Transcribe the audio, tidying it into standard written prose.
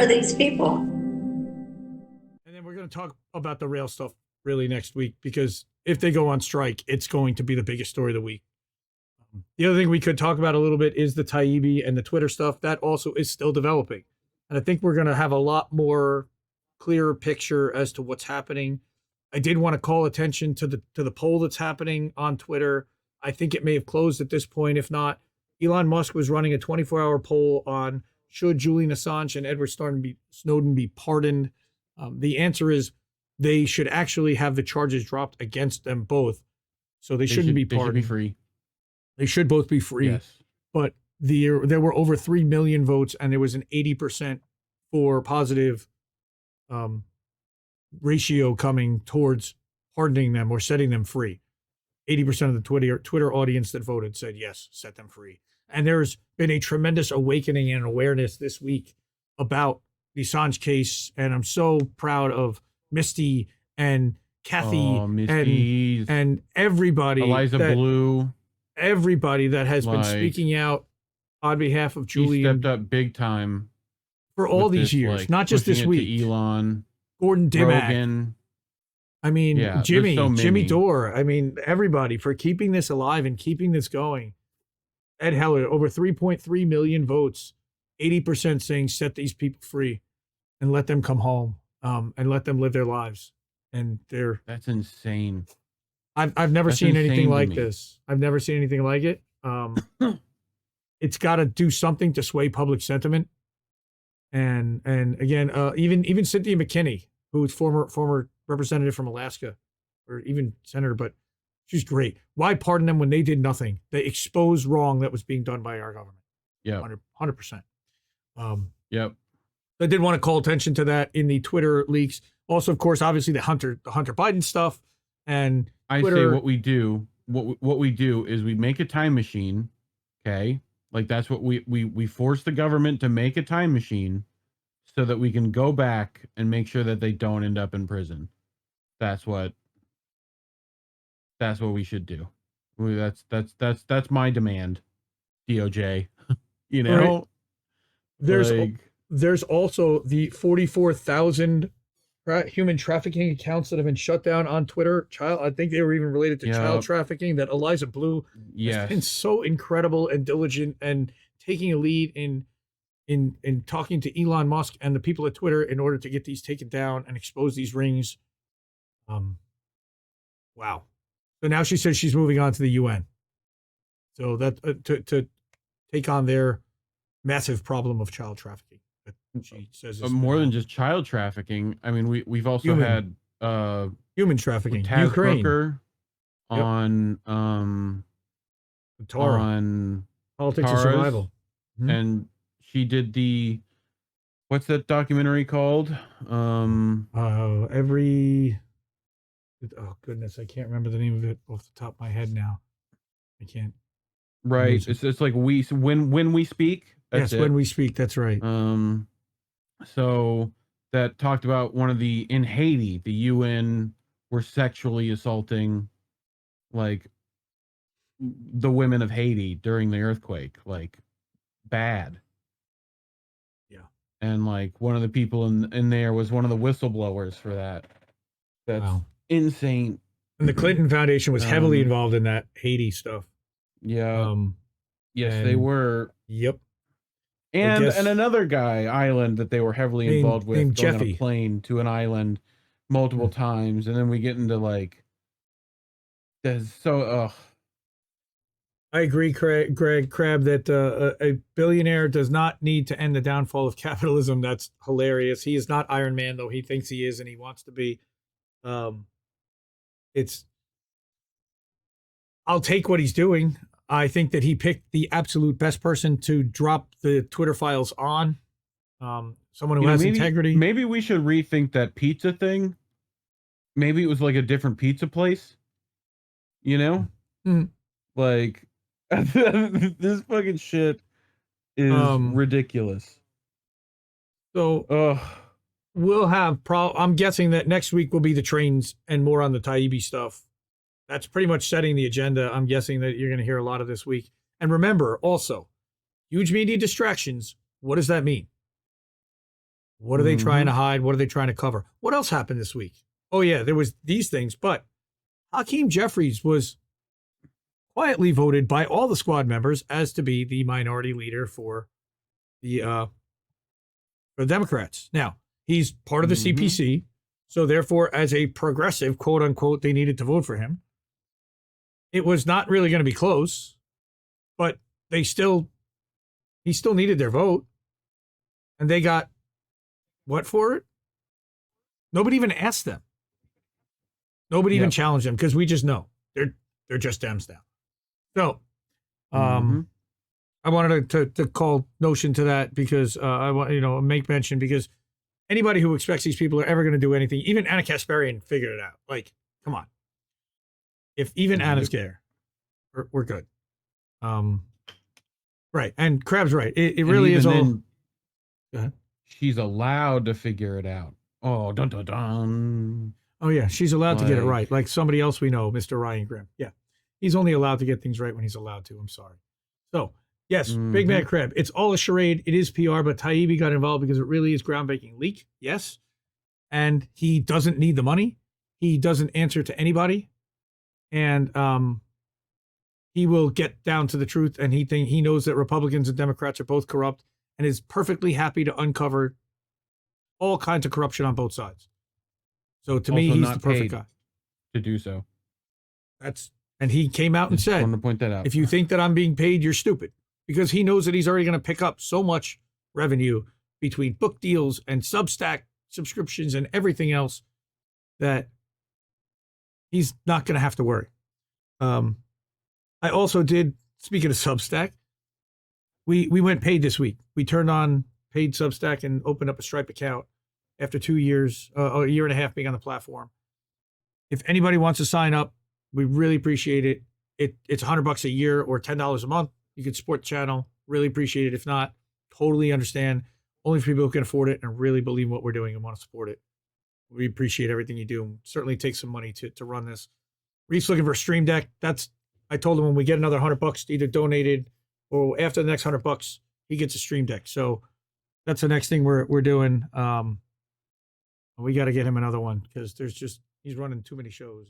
are these people? And then we're going to talk about the rail stuff really next week, because if they go on strike, it's going to be the biggest story of the week. The other thing we could talk about a little bit is the Taibbi and the Twitter stuff. That also is still developing. And I think we're going to have a lot more clearer picture as to what's happening. I did want to call attention to the poll that's happening on Twitter. I think it may have closed at this point. If not, Elon Musk was running a 24-hour poll on should Julian Assange and Edward Snowden be pardoned. The answer is they should actually have the charges dropped against them both. So they shouldn't be pardoned. They should be free. They should both be free. Yes. But there were over 3 million votes, and there was an 80% for positive ratio coming towards pardoning them or setting them free. 80% of the Twitter audience that voted said yes, set them free. And there's been a tremendous awakening and awareness this week about the Assange case, and I'm so proud of Misty and Kathy and everybody, Eliza Blue, everybody that has been speaking out on behalf of Julian. He stepped up big time for all these years, not just this week. Elon, Gordon Dimmock. Rogan. I mean, yeah, Jimmy Dore. I mean, everybody for keeping this alive and keeping this going. Ed Heller, over 3.3 million votes, 80% saying set these people free and let them come home, and let them live their lives. And that's insane. I've never seen anything like this. I've never seen anything like it. It's got to do something to sway public sentiment. And again, even Cynthia McKinney, who's former representative from Alaska, or even senator, but she's great. Why pardon them when they did nothing? They exposed wrong that was being done by our government. Yeah, 100%. Yep. I did want to call attention to that in the Twitter leaks. Also, of course, obviously the Hunter Biden stuff. And Twitter. I say what we do. What we do is we make a time machine. Okay, like that's what we force the government to make a time machine, so that we can go back and make sure that they don't end up in prison. That's what we should do. That's my demand, DOJ. You know, right. There's also the 44,000 human trafficking accounts that have been shut down on Twitter. I think they were even related to child trafficking. That Eliza Blue has been so incredible and diligent and taking a lead in talking to Elon Musk and the people at Twitter in order to get these taken down and expose these rings. Wow. So now she says she's moving on to the UN. So that to take on their massive problem of child trafficking. That she says more than just child trafficking. I mean, we've also had human trafficking. Taz Ukraine. Brooker on Tara. On Politics Tara's, of Survival. Mm-hmm. And she did what's that documentary called? Oh goodness, I can't remember the name of it off the top of my head now. I can't. Right. It's like when we speak. Yes, when we speak. That's right. So that talked about in Haiti, the UN were sexually assaulting like the women of Haiti during the earthquake, like bad. Yeah. And like one of the people in there was one of the whistleblowers for that. That's insane. And the Clinton Foundation was heavily involved in that Haiti stuff. Yeah. Yes, they were. Yep. And another island that they were heavily involved with, going Jeffy. on a plane to an island multiple times, and then we get into like, I agree, Greg Crabb, that a billionaire does not need to end the downfall of capitalism. That's hilarious. He is not Iron Man, though he thinks he is, and he wants to be. I'll take what he's doing. I think that he picked the absolute best person to drop the Twitter files on. Someone who has integrity. Maybe we should rethink that pizza thing. Maybe it was like a different pizza place. You know? Mm-hmm. Like, this fucking shit is ridiculous. So, we'll have I'm guessing that next week will be the trains and more on the Taibbi stuff. That's pretty much setting the agenda. I'm guessing that you're going to hear a lot of this week. And remember, also, huge media distractions. What does that mean? What are they trying to hide? What are they trying to cover? What else happened this week? Oh, yeah, there was these things, but Hakeem Jeffries was quietly voted by all the squad members as to be the minority leader for the Democrats. Now, he's part of the CPC, so therefore, as a progressive, quote unquote, they needed to vote for him. It was not really going to be close, but he still needed their vote, and they got what for it? Nobody even asked them. Nobody even challenged them because we just know they're just Dems now. So, I wanted to call notion to that because I want make mention because anybody who expects these people are ever going to do anything, even Anna Kasparian figured it out. Like, come on, if even Anna's there, we're good. Right, and Crab's right. It really is all. Go ahead. She's allowed to figure it out. Oh, dun dun dun. Oh yeah, she's allowed to get it right. Like somebody else we know, Mr. Ryan Grimm. Yeah, he's only allowed to get things right when he's allowed to. I'm sorry. So yes, Big Mad Crab. It's all a charade. It is PR, but Taibbi got involved because it really is groundbreaking leak. Yes, and he doesn't need the money. He doesn't answer to anybody, and he will get down to the truth. And he knows that Republicans and Democrats are both corrupt, and is perfectly happy to uncover all kinds of corruption on both sides. So to me, he's the perfect guy to do so. And he came out and said, I want to point that out. If you think that I'm being paid, you're stupid, because he knows that he's already going to pick up so much revenue between book deals and Substack subscriptions and everything else that he's not going to have to worry. I also did, speaking of Substack, we went paid this week. We turned on paid Substack and opened up a Stripe account after 2 years, a year and a half being on the platform. If anybody wants to sign up, we really appreciate it. It's $100 a year or $10 a month. You can support the channel. Really appreciate it. If not, totally understand. Only for people who can afford it and really believe in what we're doing and want to support it. We appreciate everything you do. Certainly take some money to run this. Reef's looking for a stream deck. I told him when we get another $100 either donated or after the next $100, he gets a stream deck. So that's the next thing we're doing. We got to get him another one because he's running too many shows.